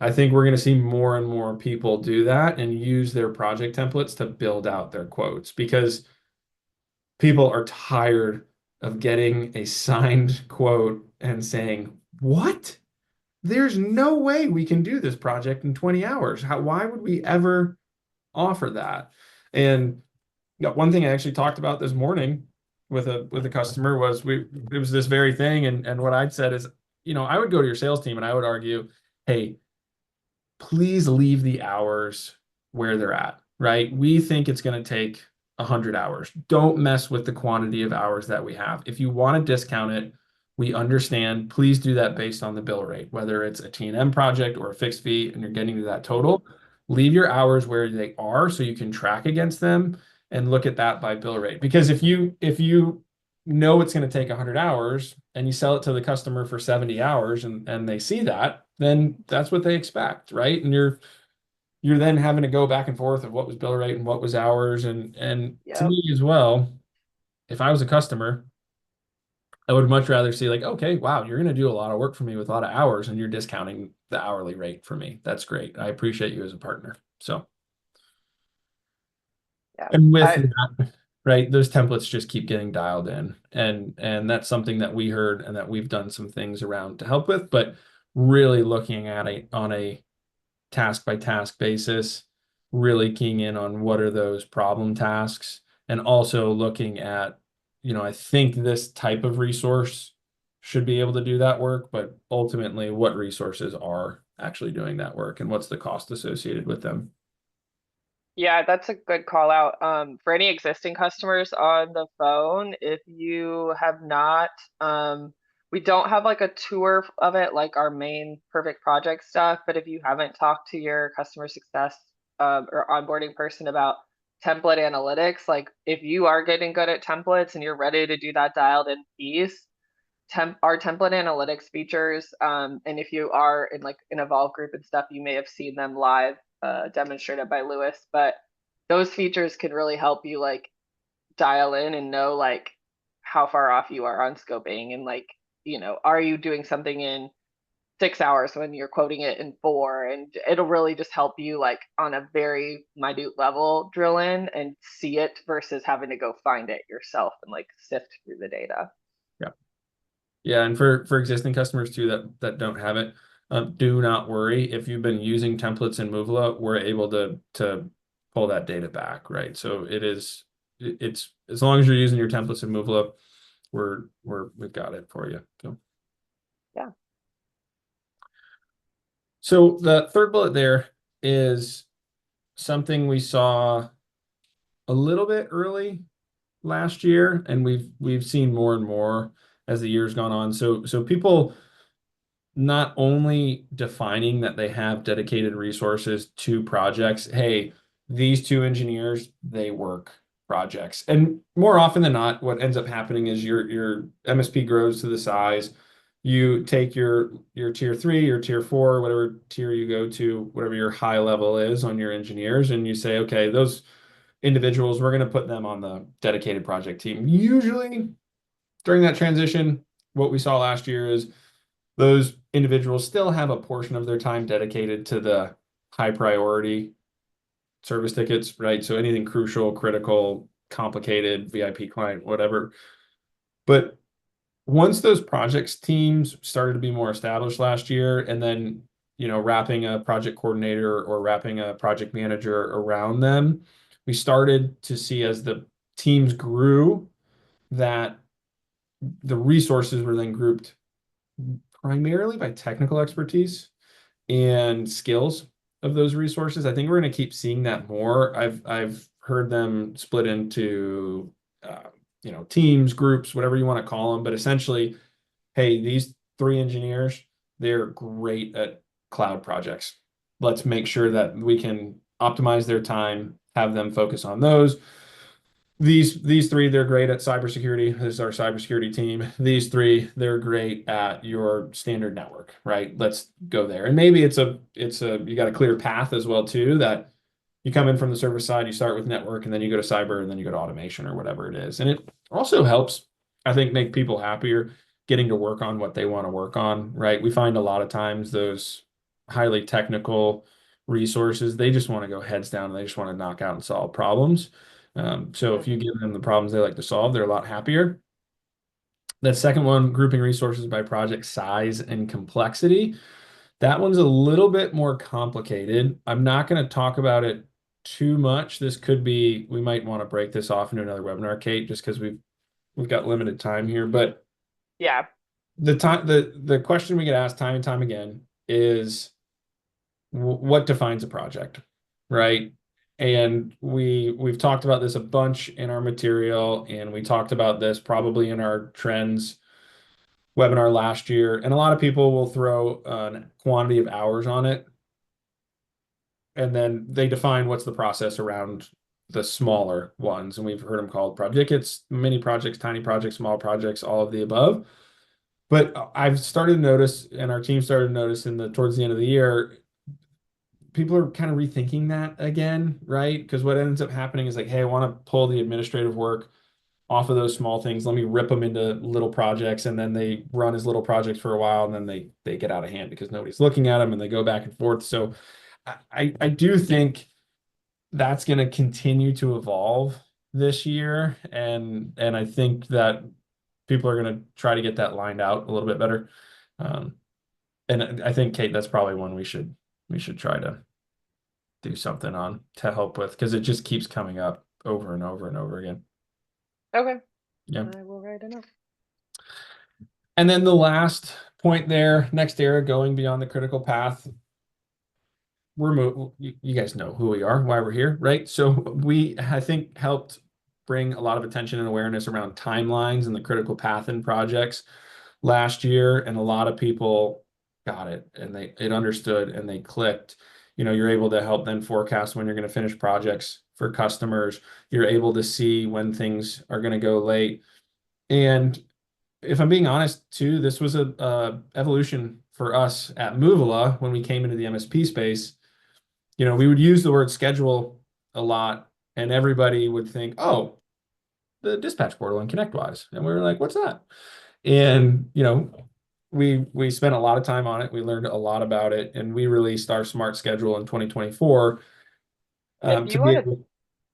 I think we're going to see more and more people do that and use their project templates to build out their quotes because people are tired of getting a signed quote and saying, what? There's no way we can do this project in 20 hours. Why would we ever offer that? And one thing I actually talked about this morning with a customer was it was this very thing. And what I'd said is, I would go to your sales team and I would argue, hey, please leave the hours where they're at, right? We think it's going to take 100 hours. Don't mess with the quantity of hours that we have. If you want to discount it, we understand. Please do that based on the bill rate, whether it's a T&M project or a fixed fee and you're getting to that total. Leave your hours where they are so you can track against them and look at that by bill rate. Because if you know it's going to take 100 hours and you sell it to the customer for 70 hours and they see that, then that's what they expect, right? And you're then having to go back and forth of what was bill rate and what was hours. And to Yep. me as well, if I was a customer, I would much rather see like, okay, wow, you're going to do a lot of work for me with a lot of hours and you're discounting the hourly rate for me. That's great. I appreciate you as a partner. So, Yeah. and with that, right, those templates just keep getting dialed in. And that's something that we heard and that we've done some things around to help with, but really looking at it on a task by task basis, really keying in on what are those problem tasks, and also looking at, I think this type of resource should be able to do that work, but ultimately what resources are actually doing that work and what's the cost associated with them. Yeah, that's a good call out. For any existing customers on the phone, if you have not, we don't have like a tour of it like our main perfect project stuff, but if you haven't talked to your customer success or onboarding person about template analytics, like if you are getting good at templates and you're ready to do that dialed in piece, our template analytics features, and if you are in like an Evolve group and stuff, you may have seen them live demonstrated by Lewis, but those features can really help you like dial in and know like how far off you are on scoping and like, are you doing something in 6 hours when you're quoting it in 4? And it'll really just help you like on a very minute level drill in and see it versus having to go find it yourself and like sift through the data. Yeah. Yeah, and for existing customers too that don't have it, do not worry. If you've been using templates in Moovila, we're able to pull that data back, right? So it's as long as you're using your templates in Moovila, we've got it for you. Yeah. So the third bullet there is something we saw a little bit early last year, and we've seen more and more as the year's gone on. So people not only defining that they have dedicated resources to projects. Hey, these two engineers, they work projects. And more often than not, what ends up happening is your MSP grows to the size. You take your tier 3, your tier 4, whatever tier you go to, whatever your high level is on your engineers, and you say, okay, those individuals, we're going to put them on the dedicated project team. Usually during that transition, what we saw last year is those individuals still have a portion of their time dedicated to the high priority service tickets, right? So anything crucial, critical, complicated, VIP client, whatever. But once those projects teams started to be more established last year, and then, wrapping a project coordinator or wrapping a project manager around them, we started to see as the teams grew that the resources were then grouped primarily by technical expertise and skills of those resources. I think we're going to keep seeing that more. I've heard them split into teams, groups, whatever you want to call them, but essentially, hey, these 3 engineers, they're great at cloud projects. Let's make sure that we can optimize their time, have them focus on those. These 3, they're great at cybersecurity. This is our cybersecurity team. These 3, they're great at your standard network, right? Let's go there. And maybe it's a you got a clear path as well too, that you come in from the server side, you start with network, and then you go to cyber, and then you go to automation or whatever it is. And it also helps, I think, make people happier getting to work on what they want to work on, right? We find a lot of times those highly technical resources, they just want to go heads down and they just want to knock out and solve problems. So if you give them the problems they like to solve, they're a lot happier. The second one, grouping resources by project size and complexity. That one's a little bit more complicated. I'm not going to talk about it too much. This could be, we might want to break this off into another webinar, Kate, just because we've got limited time here. But Yeah. the question we get asked time and time again is what defines a project, right? And we've talked about this a bunch in our material, and we talked about this probably in our trends webinar last year. And a lot of people will throw a quantity of hours on it, and then they define what's the process around the smaller ones. And we've heard them called projects, mini projects, tiny projects, small projects, all of the above. But I've started to notice, and our team started to notice towards the end of the year, people are kind of rethinking that again, right? Because what ends up happening is like, hey, I want to pull the administrative work off of those small things. Let me rip them into little projects, and then they run as little projects for a while, and then they get out of hand because nobody's looking at them, and they go back and forth. So I do think that's going to continue to evolve this year, and I think that people are going to try to get that lined out a little bit better. And I think, Kate, that's probably one we should we should try to do something on to help with, because it just keeps coming up over and over and over again. Okay. Yeah. I will write a note. And then the last point there, next era, going beyond the critical path. You guys know who we are, why we're here, right? So we, I think, helped bring a lot of attention and awareness around timelines and the critical path in projects last year, and a lot of people got it and it understood and they clicked. You're able to help then forecast when you're going to finish projects for customers. You're able to see when things are going to go late. And if I'm being honest too, this was a evolution for us at Moovila when we came into the MSP space. We would use the word schedule a lot, and everybody would think, oh, the dispatch portal and ConnectWise. And we were like, what's that? And, we spent a lot of time on it. We learned a lot about it, and we released our smart schedule in 2024 If to you be want to, able,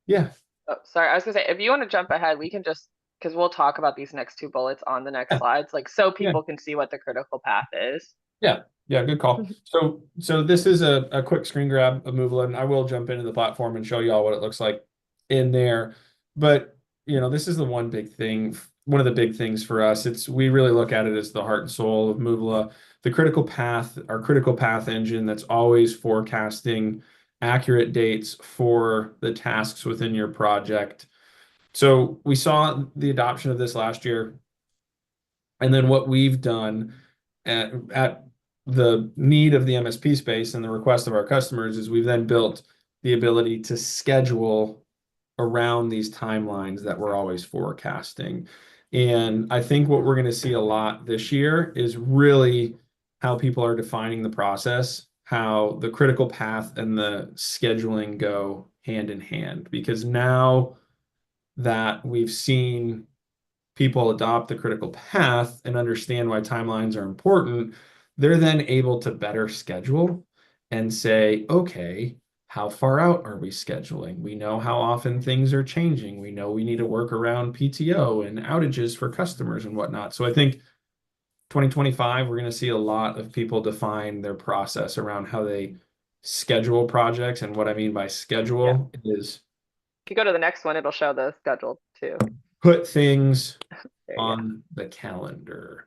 yeah, oh, sorry, I was gonna say, if you want to jump ahead, we can just, because we'll talk about these next two bullets on the next slides, like so yeah. people can see what the critical path is. Yeah, good call. So this is a quick screen grab of Moovila, and I will jump into the platform and show you all what it looks like in there. But this is the one of the big things for us. We really look at it as the heart and soul of Moovila, the critical path, our critical path engine that's always forecasting accurate dates for the tasks within your project. So we saw the adoption of this last year. And then what we've done at the need of the MSP space and the request of our customers is we've then built the ability to schedule around these timelines that we're always forecasting. And I think what we're going to see a lot this year is really how people are defining the process, how the critical path and the scheduling go hand in hand. Because now that we've seen people adopt the critical path and understand why timelines are important, they're then able to better schedule and say, okay, how far out are we scheduling? We know how often things are changing. We know we need to work around PTO and outages for customers and whatnot. So I think 2025, we're going to see a lot of people define their process around how they schedule projects. And what I mean by schedule is If you go to the next one, it'll show the schedule too. put things There you go. on the calendar.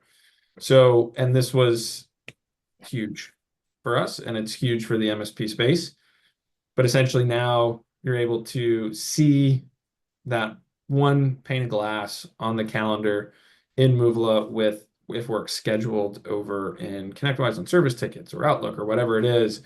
So, and this was huge for us, and it's huge for the MSP space. But essentially now you're able to see that one pane of glass on the calendar in Moovila with if work scheduled over in ConnectWise on service tickets or Outlook or whatever it is,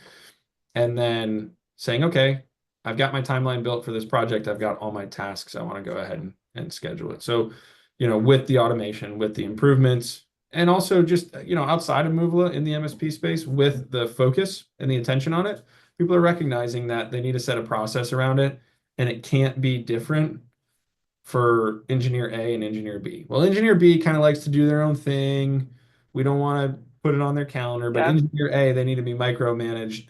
and then saying, okay, I've got my timeline built for this project. I've got all my tasks. I want to go ahead and schedule it. So, with the automation, with the improvements, and also just, outside of Moovila in the MSP space with the focus and the attention on it, people are recognizing that they need to set a process around it, and it can't be different for engineer A and engineer B. Well, engineer B kind of likes to do their own thing. We don't want to put it on their calendar, but Yeah. engineer A, they need to be micromanaged.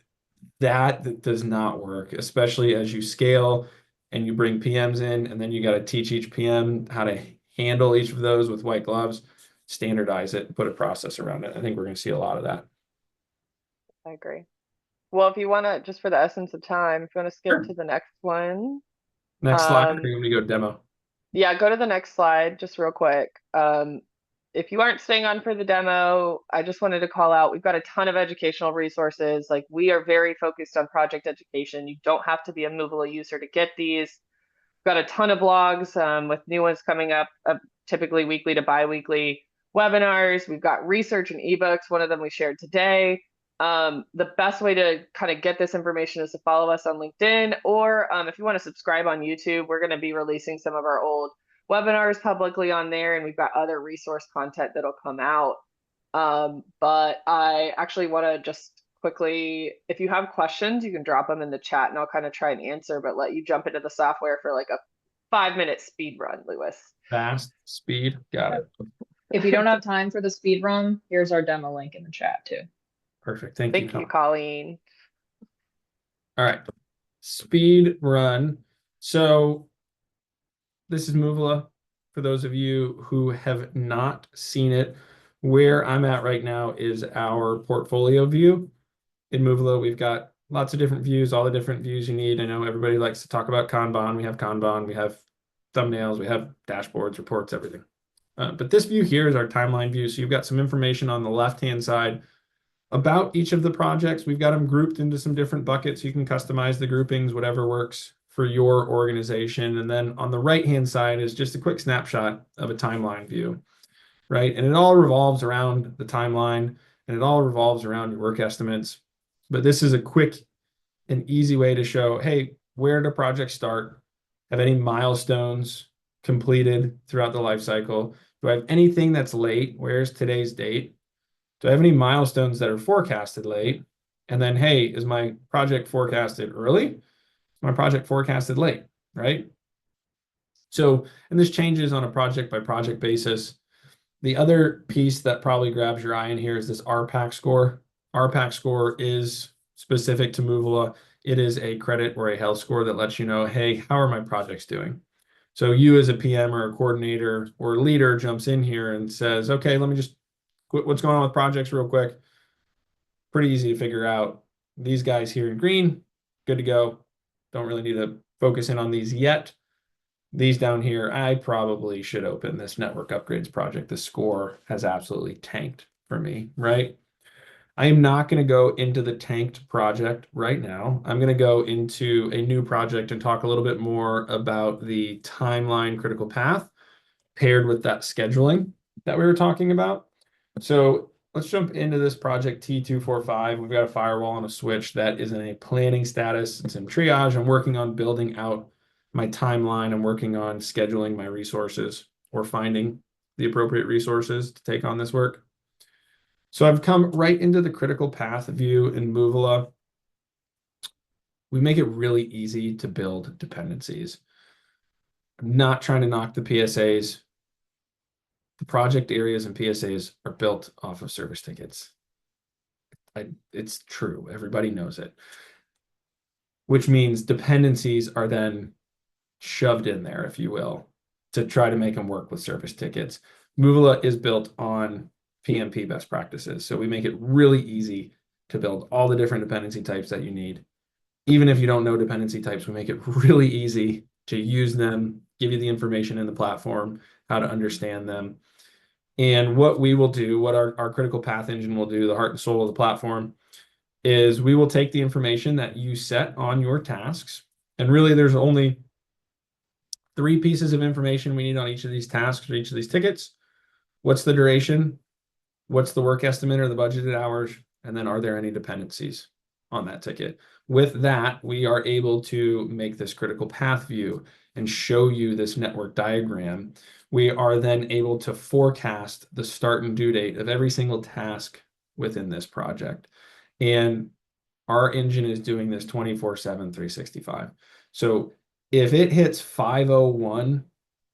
That does not work, especially as you scale and you bring PMs in, and then you got to teach each PM how to handle each of those with white gloves, standardize it, and put a process around it. I think we're going to see a lot of that. I agree. Well, if you want to, just for the essence of time, if you want to skip Sure. to the next one. Next slide, we're going to go demo. Yeah, go to the next slide just real quick. If you aren't staying on for the demo, I just wanted to call out, we've got a ton of educational resources. Like, we are very focused on project education. You don't have to be a Moovila user to get these. We've got a ton of blogs with new ones coming up, typically weekly to bi-weekly webinars. We've got research and ebooks. One of them we shared today. The best way to kind of get this information is to follow us on LinkedIn, or if you want to subscribe on YouTube, we're going to be releasing some of our old webinars publicly on there, and we've got other resource content that'll come out. But I actually want to just quickly, if you have questions, you can drop them in the chat and I'll kind of try and answer, but let you jump into the software for like a 5-minute speed run, Lewis. Fast, speed, got it. If you don't have time for the speed run, here's our demo link in the chat too. Perfect. Thank you, Colleen. All right. Speed run. So this is Moovila. For those of you who have not seen it, where I'm at right now is our portfolio view. in Moovila, we've got lots of different views, all the different views you need. I know everybody likes to talk about Kanban. We have Kanban, we have thumbnails, we have dashboards, reports, everything. But this view here is our timeline view. So you've got some information on the left-hand side about each of the projects. We've got them grouped into some different buckets. You can customize the groupings, whatever works for your organization. And then on the right-hand side is just a quick snapshot of a timeline view, right? And it all revolves around the timeline, and it all revolves around your work estimates. But this is a quick and easy way to show, hey, where do projects start? Have any milestones completed throughout the life cycle? Do I have anything that's late? Where's today's date? Do I have any milestones that are forecasted late? And then, hey, is my project forecasted early? Is my project forecasted late, right? So, and this changes on a project by project basis. The other piece that probably grabs your eye in here is this RPAC score. RPAC score is specific to Moovila. It is a credit or a health score that lets you know, hey, how are my projects doing? So you as a PM or a coordinator or a leader jumps in here and says, okay, let me just what's going on with projects real quick. Pretty easy to figure out. These guys here in green, good to go. Don't really need to focus in on these yet. These down here, I probably should open this network upgrades project. The score has absolutely tanked for me, right? I am not going to go into the tanked project right now. I'm going to go into a new project and talk a little bit more about the timeline critical path paired with that scheduling that we were talking about. So let's jump into this project T245. We've got a firewall and a switch that is in a planning status. It's in triage. I'm working on building out my timeline. I'm working on scheduling my resources or finding the appropriate resources to take on this work. So I've come right into the critical path view in Moovila. We make it really easy to build dependencies. I'm not trying to knock the PSAs. The project areas and PSAs are built off of service tickets. It's true. Everybody knows it. Which means dependencies are then shoved in there, if you will, to try to make them work with service tickets. Moovila is built on PMP best practices. So we make it really easy to build all the different dependency types that you need. Even if you don't know dependency types, we make it really easy to use them, give you the information in the platform, how to understand them. And what we will do, what our critical path engine will do, the heart and soul of the platform, is we will take the information that you set on your tasks. And really, there's only 3 pieces of information we need on each of these tasks or each of these tickets. What's the duration? What's the work estimate or the budgeted hours? And then are there any dependencies on that ticket? With that, we are able to make this critical path view and show you this network diagram. We are then able to forecast the start and due date of every single task within this project. And our engine is doing this 24/7, 365. So if it hits 5:01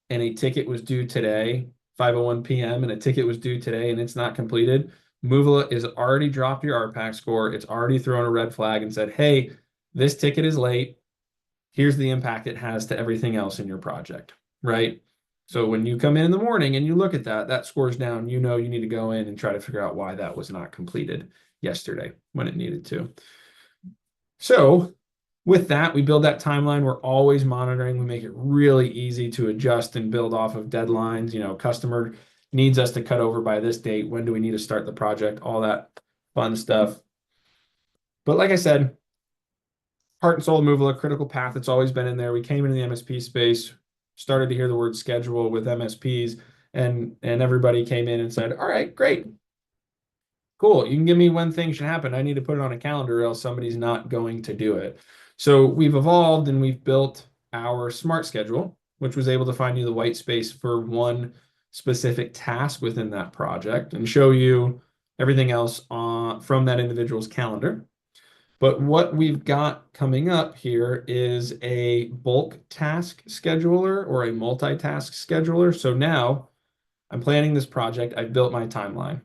and a ticket was due today, 5:01 p.m. and a ticket was due today and it's not completed, Moovila is already dropped your RPAC score. It's already thrown a red flag and said, hey, this ticket is late. Here's the impact it has to everything else in your project, right? So when you come in the morning and you look at that, that score's down, you know you need to go in and try to figure out why that was not completed yesterday when it needed to. So with that, we build that timeline. We're always monitoring. We make it really easy to adjust and build off of deadlines. You know, customer needs us to cut over by this date. When do we need to start the project? All that fun stuff. But like I said, heart and soul of Moovila, critical path, it's always been in there. We came into the MSP space, started to hear the word schedule with MSPs, and everybody came in and said, all right, great. Cool. You can give me when things should happen. I need to put it on a calendar or else somebody's not going to do it. So we've evolved and we've built our smart schedule, which was able to find you the white space for one specific task within that project and show you everything else from that individual's calendar. But what we've got coming up here is a bulk task scheduler or a multitask scheduler. So now I'm planning this project. I've built my timeline.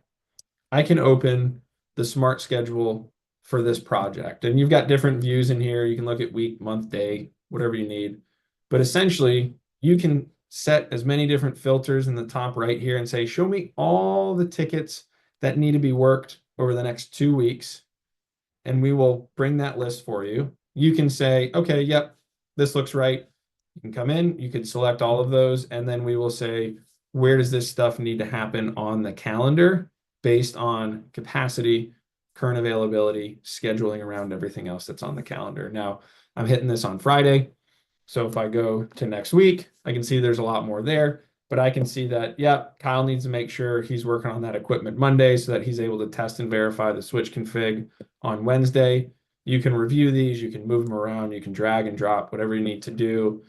I can open the smart schedule for this project. And you've got different views in here. You can look at week, month, day, whatever you need. But essentially, you can set as many different filters in the top right here and say, show me all the tickets that need to be worked over the next 2 weeks and we will bring that list for you. You can say, okay, yep, this looks right. You can come in, you can select all of those, and then we will say, where does this stuff need to happen on the calendar based on capacity, current availability, scheduling around everything else that's on the calendar. Now, I'm hitting this on Friday. So if I go to next week, I can see there's a lot more there, but I can see that, yeah, Kyle needs to make sure he's working on that equipment Monday so that he's able to test and verify the switch config on Wednesday. You can review these, you can move them around, you can drag and drop whatever you need to do.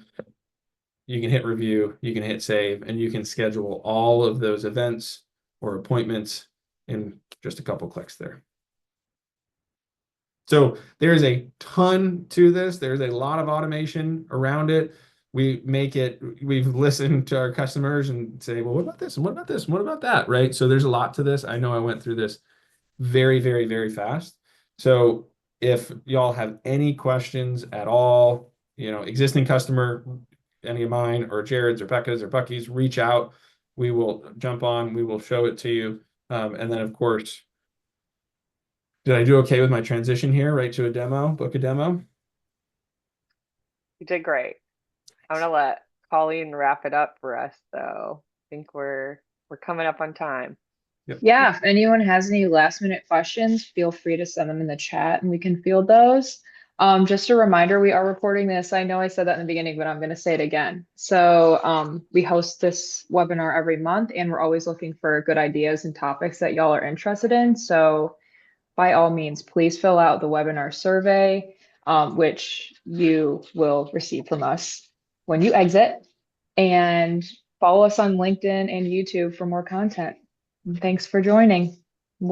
You can hit review, you can hit save, and you can schedule all of those events or appointments in just a couple clicks there. So there's a ton to this. There's a lot of automation around it. We've listened to our customers and say, well, what about this? And what about this? And what about that? Right. So there's a lot to this. I know I went through this very, very, very fast. So if y'all have any questions at all, existing customer, any of mine or Jared's or Becca's or Bucky's, reach out. We will jump on, we will show it to you. And then of course, did I do okay with my transition here, right to a demo, book a demo? You did great. I'm gonna let Colleen wrap it up for us, though. I think we're coming up on time. Yep. Yeah, if anyone has any last minute questions, feel free to send them in the chat and we can field those. Just a reminder, we are recording this. I know I said that in the beginning, but I'm going to say it again. So we host this webinar every month and we're always looking for good ideas and topics that y'all are interested in. So by all means, please fill out the webinar survey, which you will receive from us when you exit, and follow us on LinkedIn and YouTube for more content. Thanks for joining.